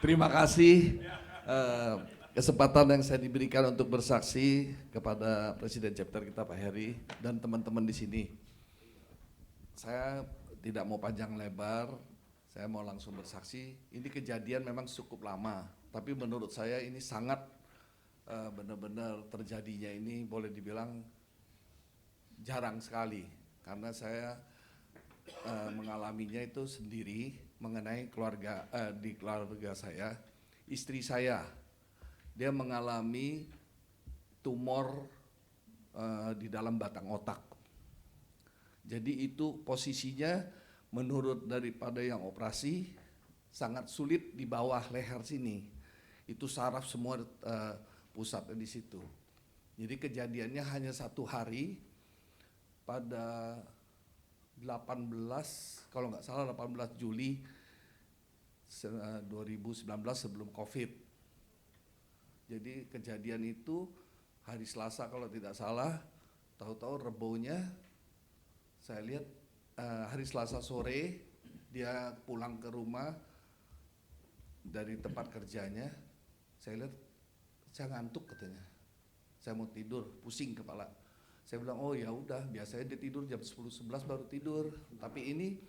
Terima kasih kesempatan yang saya diberikan untuk bersaksi kepada Presiden Chapter kita Pak Heri dan teman-teman di sini. Saya tidak mau panjang lebar, saya mau langsung bersaksi. Ini kejadian memang cukup lama, tapi menurut saya ini sangat benar-benar terjadinya ini boleh dibilang jarang sekali, karena saya mengalaminya itu sendiri mengenai keluarga di keluarga saya. Istri saya dia mengalami tumor di dalam batang otak. Jadi itu posisinya menurut daripada yang operasi sangat sulit di bawah leher sini. Itu saraf semua pusatnya di situ. Jadi kejadiannya hanya 1 hari pada 18 kalau nggak salah 18 Juli 2019 sebelum COVID. Jadi kejadian itu hari Selasa kalau tidak salah, tahu-tahu Rebonya saya lihat hari Selasa sore dia pulang ke rumah dari tempat kerjanya, saya lihat saya ngantuk katanya, saya mau tidur, pusing kepala. Saya bilang, oh ya udah, biasanya dia tidur jam 10-11 baru tidur, tapi ini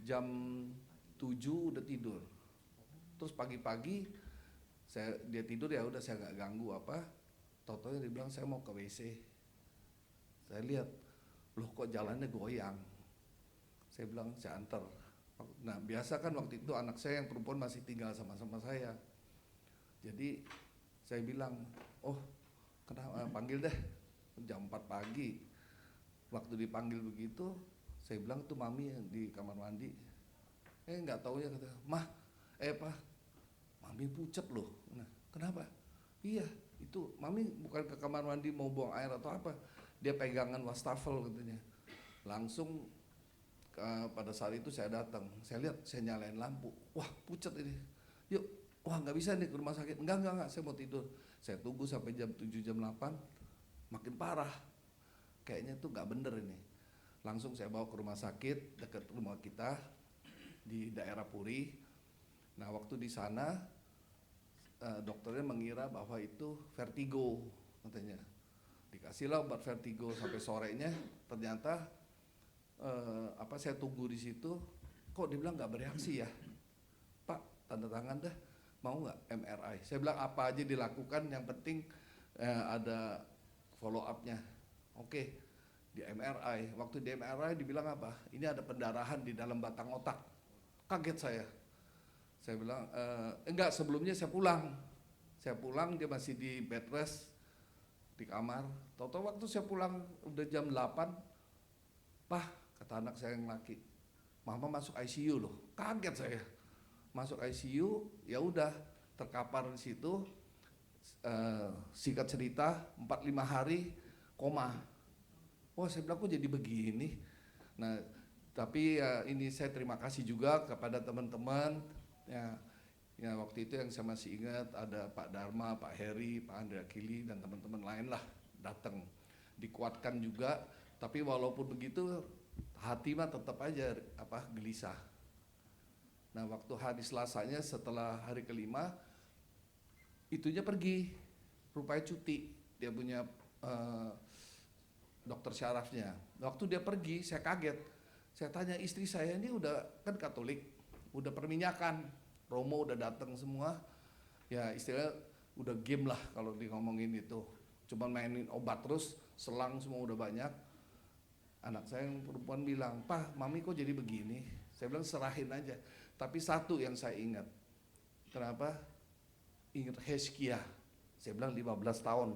jam 7 udah tidur. Terus pagi-pagi dia tidur, ya udah saya nggak ganggu apa. Tahu-tahu dia bilang saya mau ke WC. Saya lihat, loh kok jalannya goyang. Saya bilang saya antar. Nah biasa kan waktu itu anak saya yang perempuan masih tinggal sama-sama saya. Jadi saya bilang, oh kenapa, panggil deh. Jam 4 pagi, waktu dipanggil begitu, saya bilang tuh mami yang di kamar mandi. Nggak taunya kata, mah, pak, mami pucet loh. Nah, kenapa? Iya, itu mami bukan ke kamar mandi mau buang air atau apa. Dia pegangan wastafel katanya. Langsung pada saat itu saya datang, saya lihat, saya nyalain lampu. Wah, pucet ini. Yuk, wah nggak bisa nih ke rumah sakit. Enggak, saya mau tidur. Saya tunggu sampai jam 7, jam 8. Makin parah, kayaknya tuh nggak bener ini. Langsung saya bawa ke rumah sakit dekat rumah kita di daerah Puri. Nah waktu di sana dokternya mengira bahwa itu vertigo katanya. Dikasihlah obat vertigo sampai sorenya. Ternyata saya tunggu di situ, kok dibilang nggak bereaksi ya, Pak tanda tangan dah, mau nggak MRI? Saya bilang apa aja dilakukan, yang penting ada follow up-nya. Oke, di MRI. Waktu di MRI dibilang apa? Ini ada pendarahan di dalam batang otak. Kaget saya. Saya bilang, enggak, sebelumnya saya pulang. Saya pulang, dia masih di bed rest, di kamar. Tahu-tahu waktu saya pulang, udah jam 8, Pak, kata anak saya yang laki, Mama masuk ICU loh. Kaget saya. Masuk ICU, ya udah, terkapar di situ. Singkat cerita 4-5 hari koma. Wah saya bilang kok jadi begini. Nah tapi ini saya terima kasih juga kepada teman-teman ya waktu itu yang saya masih ingat ada Pak Dharma, Pak Heri, Pak Andre Akili dan teman-teman lain lah datang, dikuatkan juga. Tapi walaupun begitu hati mah tetap aja gelisah. Nah waktu hari Selasanya setelah hari kelima itunya pergi, rupanya cuti, dia punya dokter syarafnya. Waktu dia pergi, saya kaget. Saya tanya istri saya, ini udah kan Katolik, udah perminyakan, Romo udah datang semua, ya istilahnya udah game lah kalau di ngomongin itu. Cuma mainin obat terus, selang semua udah banyak. Anak saya yang perempuan bilang, Pak, Mami kok jadi begini? Saya bilang serahin aja. Tapi satu yang saya ingat, kenapa? Ingat Hezkia, saya bilang 15 tahun,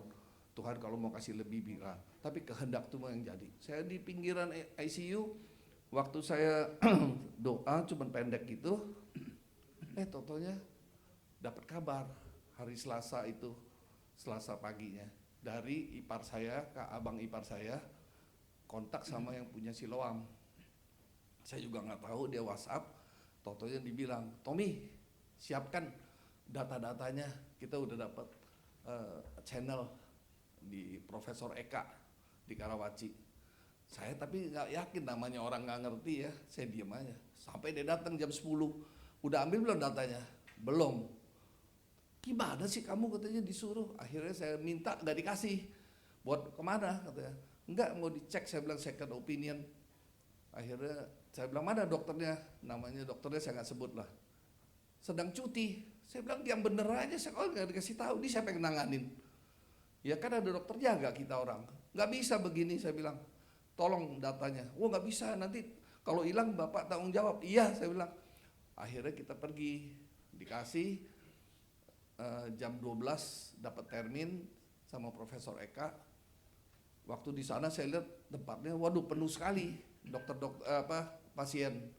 Tuhan kalau mau kasih lebih bilang, tapi kehendak Tuhan yang jadi. Saya di pinggiran ICU, waktu saya doa cuman pendek gitu, totalnya dapat kabar hari Selasa itu, Selasa paginya, dari ipar saya, abang ipar saya, kontak sama yang punya Siloam. Saya juga nggak tahu, dia WhatsApp, totalnya dibilang, Tommy siapkan data-datanya, kita udah dapat channel di Profesor Eka di Karawaci. Saya tapi nggak yakin, namanya orang nggak ngerti ya, saya diam aja. Sampai dia datang jam 10, udah ambil belum datanya? Belum. Gimana sih kamu, katanya disuruh. Akhirnya saya minta, nggak dikasih. Buat kemana katanya? Enggak, mau dicek. Saya bilang second opinion. Akhirnya saya bilang mana dokternya, namanya dokternya saya nggak sebut lah, sedang cuti. Saya bilang yang bener aja, saya kalau nggak dikasih tahu, ini siapa yang nanganin? Ya kan ada dokter jaga kita orang, nggak bisa begini. Saya bilang tolong datanya. Oh nggak bisa, nanti kalau hilang bapak tanggung jawab. Iya, saya bilang. Akhirnya kita pergi, dikasih jam 12 dapat termin sama Profesor Eka. Waktu di sana saya lihat tempatnya, waduh penuh sekali, pasien.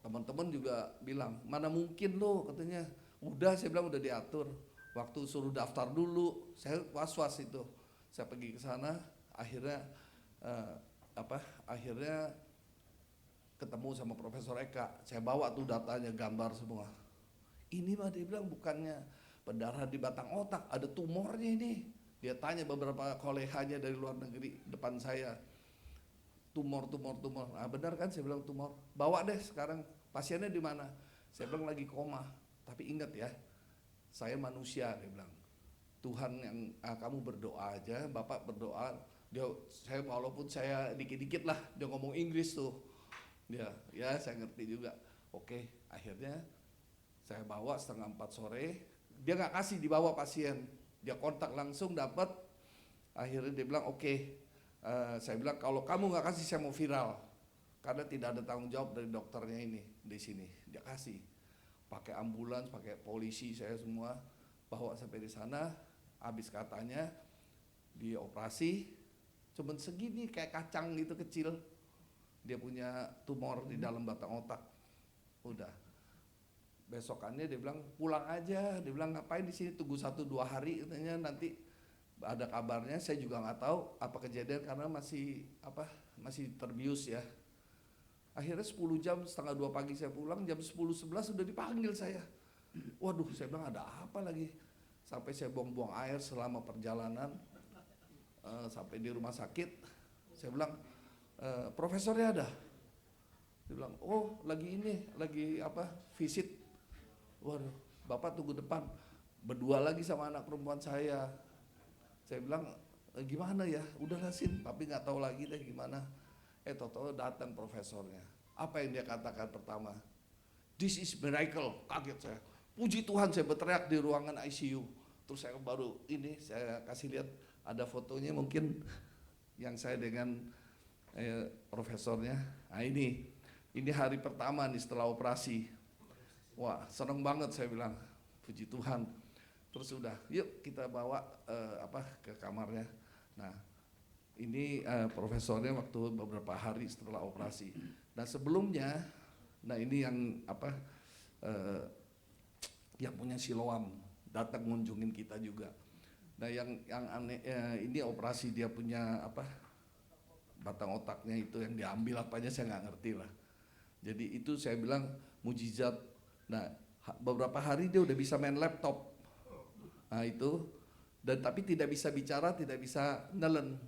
Teman-teman juga bilang, mana mungkin lo, katanya. Udah, saya bilang udah diatur. Waktu suruh daftar dulu, saya was-was itu. Saya pergi ke sana, akhirnya akhirnya ketemu sama Profesor Eka. Saya bawa tuh datanya, gambar semua. Ini mah dia bilang bukannya pendarahan di batang otak, ada tumornya ini. Dia tanya beberapa koleganya dari luar negeri depan saya. Tumor. Nah, benar kan, saya bilang tumor. Bawa deh sekarang, pasiennya di mana? Saya bilang lagi koma. Tapi ingat ya, saya manusia, dia bilang. Tuhan yang kamu berdoa aja, Bapak berdoa. Saya walaupun saya dikit-dikit lah, dia ngomong Inggris tuh. Ya saya ngerti juga. Oke, akhirnya saya bawa 3:30 sore. Dia nggak kasih dibawa pasien, dia kontak langsung dapat. Akhirnya dia bilang oke. Saya bilang kalau kamu nggak kasih saya mau viral, karena tidak ada tanggung jawab dari dokternya ini di sini. Dia kasih, pakai ambulans, pakai polisi, saya semua bawa sampai di sana. Habis katanya dia operasi, cuman segini kayak kacang gitu kecil. Dia punya tumor di dalam batang otak. Udah. Besokannya dia bilang pulang aja. Dia bilang ngapain di sini, tunggu 1-2 hari katanya, nanti ada kabarnya. Saya juga nggak tahu apa kejadian karena masih terbius ya. Akhirnya 10 jam, 1:30 pagi saya pulang, jam 10-11 sudah dipanggil saya. Waduh, saya bilang ada apa lagi? Sampai saya buang-buang air selama perjalanan sampai di rumah sakit. Saya bilang profesornya ada. Dia bilang oh lagi visit. Waduh, bapak tunggu depan, berdua lagi sama anak perempuan saya. Saya bilang gimana ya, udahlah Sin, tapi nggak tahu lagi deh gimana. Tahu-tahu datang profesornya. Apa yang dia katakan pertama? This is miracle. Kaget saya. Puji Tuhan, saya berteriak di ruangan ICU. Terus saya baru saya kasih lihat ada fotonya mungkin yang saya dengan profesornya. Nah ini hari pertama nih setelah operasi. Wah seneng banget, saya bilang puji Tuhan. Terus udah yuk kita bawa ke kamarnya. Nah ini profesornya waktu beberapa hari setelah operasi. Nah sebelumnya, nah ini yang yang punya Siloam datang ngunjungin kita juga. Nah yang aneh ini operasi dia punya batang otaknya itu yang diambil apanya saya nggak ngerti lah. Jadi itu saya bilang mujizat. Nah beberapa hari dia udah bisa main laptop. Nah itu, dan tapi tidak bisa bicara, tidak bisa nelen.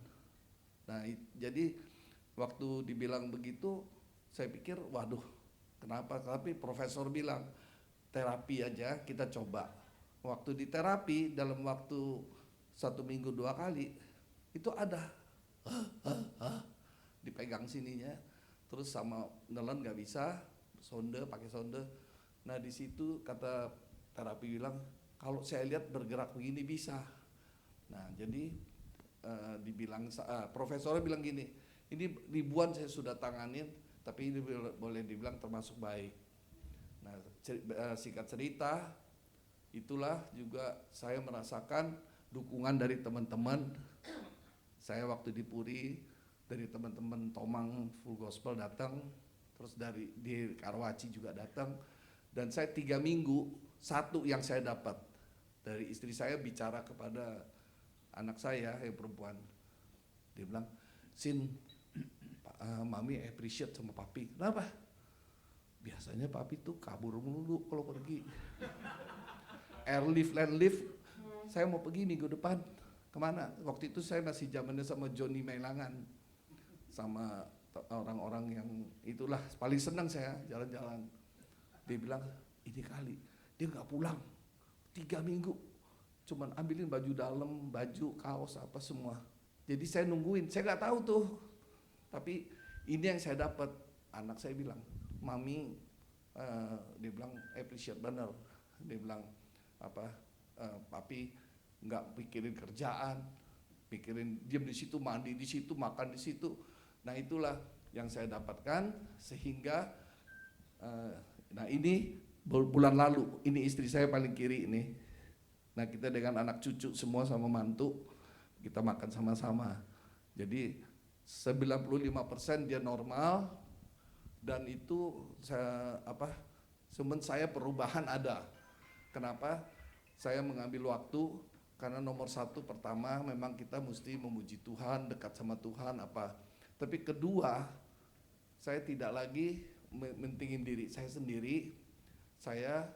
Nah jadi waktu dibilang begitu saya pikir waduh kenapa, tapi profesor bilang terapi aja kita coba. Waktu di terapi dalam waktu 1 minggu 2 kali itu ada dipegang sininya, terus sama nelen nggak bisa, pakai sonde. Nah di situ kata terapi bilang kalau saya lihat bergerak begini bisa. Nah jadi dibilang profesornya bilang gini, ini ribuan saya sudah tanganin, tapi ini boleh dibilang termasuk baik. Nah singkat cerita, itulah juga saya merasakan dukungan dari teman-teman. Saya waktu di Puri, dari teman-teman Tomang Full Gospel datang, terus di Karawaci juga datang, dan saya 3 minggu, satu yang saya dapat dari istri saya bicara kepada anak saya yang perempuan, dia bilang, Sin, mami appreciate sama papi. Kenapa? Biasanya papi tuh kabur mulu kalau pergi. Airlift, landlift, saya mau pergi minggu depan. Kemana? Waktu itu saya masih zamannya sama Johnny Mailangan, sama orang-orang yang itulah paling senang saya jalan-jalan. Dia bilang ini kali dia nggak pulang, 3 minggu cuman ambilin baju dalam, baju, kaos, apa semua. Jadi saya nungguin, saya nggak tahu tuh. Tapi ini yang saya dapat. Anak saya bilang, Mami, dia bilang appreciate bener. Dia bilang Papi nggak pikirin kerjaan, pikirin diam di situ, mandi di situ, makan di situ. Nah itulah yang saya dapatkan sehingga nah ini bulan lalu, ini istri saya paling kiri ini. Nah kita dengan anak cucu semua sama mantu, kita makan sama-sama. Jadi 95% dia normal, dan itu saya perubahan ada. Kenapa? Saya mengambil waktu karena nomor satu pertama memang kita mesti memuji Tuhan, dekat sama Tuhan apa. Tapi kedua, saya tidak lagi mentingin diri saya sendiri, saya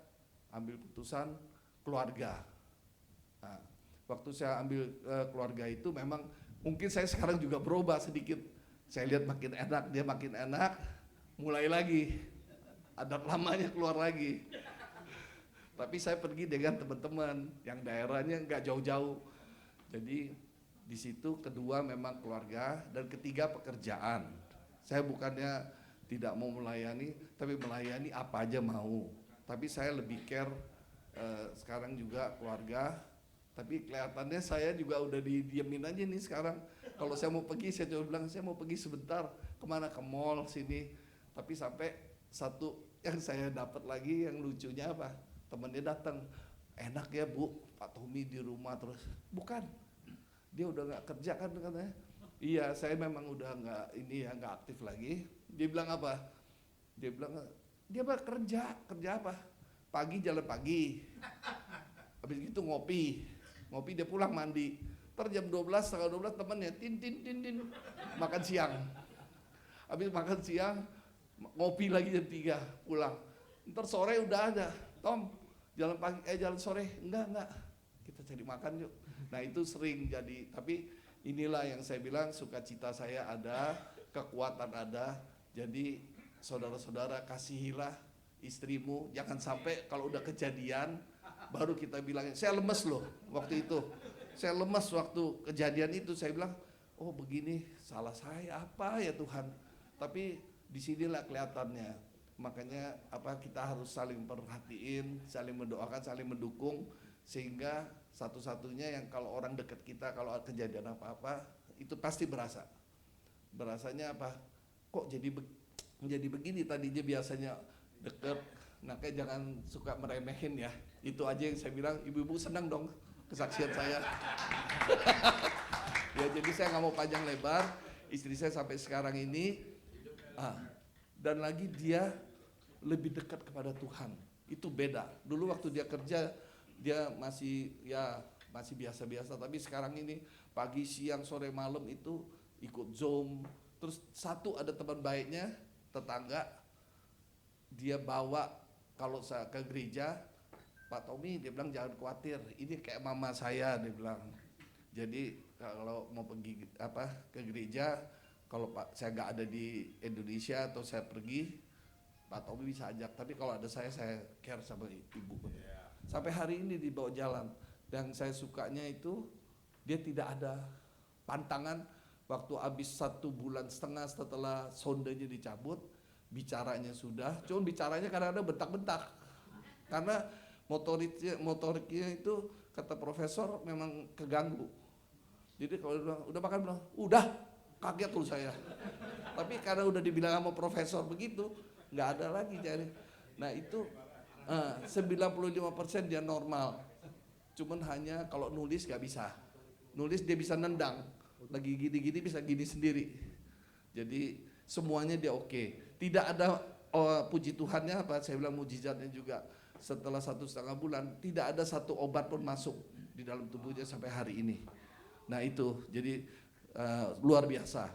ambil putusan keluarga. Nah, waktu saya ambil keluarga itu memang mungkin saya sekarang juga berubah sedikit. Saya lihat makin enak, dia makin enak, mulai lagi adat lamanya keluar lagi. Tapi saya pergi dengan teman-teman yang daerahnya nggak jauh-jauh. Jadi di situ kedua memang keluarga, dan ketiga pekerjaan. Saya bukannya tidak mau melayani, tapi melayani apa aja mau. Tapi saya lebih care sekarang juga keluarga. Tapi kelihatannya saya juga udah didiemin aja nih sekarang. Kalau saya mau pergi, saya coba bilang saya mau pergi sebentar, kemana, ke mall sini. Tapi sampai satu yang saya dapat lagi yang lucunya apa? Temennya datang, enak ya Bu, Pak Tommy di rumah terus. Bukan, dia udah nggak kerja kan katanya. Iya, saya memang udah nggak aktif lagi. Dia bilang apa? Dia bilang dia kerja apa? Pagi jalan pagi, habis itu ngopi dia pulang mandi. Ntar jam 12, setengah 12 temennya tin makan siang. Habis makan siang ngopi lagi jam 3 pulang. Ntar sore udah ada, Tom jalan pagi jalan sore enggak kita cari makan yuk. Nah itu sering jadi. Tapi inilah yang saya bilang, sukacita saya ada, kekuatan ada. Jadi saudara-saudara, kasihilah istrimu, jangan sampai kalau udah kejadian baru kita bilang saya lemes loh waktu itu. Saya lemes waktu kejadian itu, saya bilang oh begini, salah saya apa ya Tuhan. Tapi disinilah kelihatannya. Makanya kita harus saling perhatiin, saling mendoakan, saling mendukung, sehingga satu-satunya yang kalau orang dekat kita kalau kejadian apa-apa itu pasti berasanya apa, kok jadi begini, tadinya biasanya deket. Nah kayak jangan suka meremehin ya, itu aja yang saya bilang. Ibu-ibu senang dong kesaksian saya. Ya jadi saya nggak mau panjang lebar, istri saya sampai sekarang ini dan lagi dia lebih dekat kepada Tuhan. Itu beda. Dulu waktu dia kerja dia masih biasa-biasa, tapi sekarang ini pagi, siang, sore, malam itu ikut Zoom. Terus satu ada teman baiknya, tetangga, dia bawa kalau saya ke gereja, Pak Tommy, dia bilang jangan khawatir, ini kayak mama saya, dia bilang. Jadi kalau mau pergi ke gereja, kalau saya nggak ada di Indonesia atau saya pergi, Pak Tommy bisa ajak. Tapi kalau ada saya care sama ibu. Sampai hari ini dibawa jalan. Dan saya sukanya itu dia tidak ada pantangan. Waktu habis 1,5 bulan setelah sondanya dicabut, bicaranya sudah. Cuma bicaranya kadang-kadang bentak-bentak. Karena motoriknya itu kata profesor memang keganggu. Jadi kalau udah makan bilang, udah, kaget tuh saya. Tapi karena udah dibilang sama profesor begitu, nggak ada lagi jadi. Nah itu 95% dia normal. Cuman hanya kalau nulis nggak bisa. Nulis dia bisa nendang, lagi gini-gini bisa gini sendiri. Jadi semuanya dia oke. Tidak ada puji Tuhannya saya bilang mujizatnya juga. Setelah 1,5 bulan tidak ada satu obat pun masuk di dalam tubuhnya sampai hari ini. Nah itu jadi luar biasa.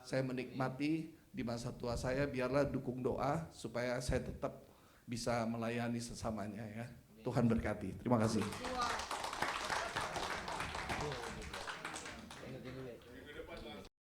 Saya menikmati di masa tua saya, biarlah dukung doa supaya saya tetap bisa melayani sesamanya ya. Tuhan berkati. Terima kasih.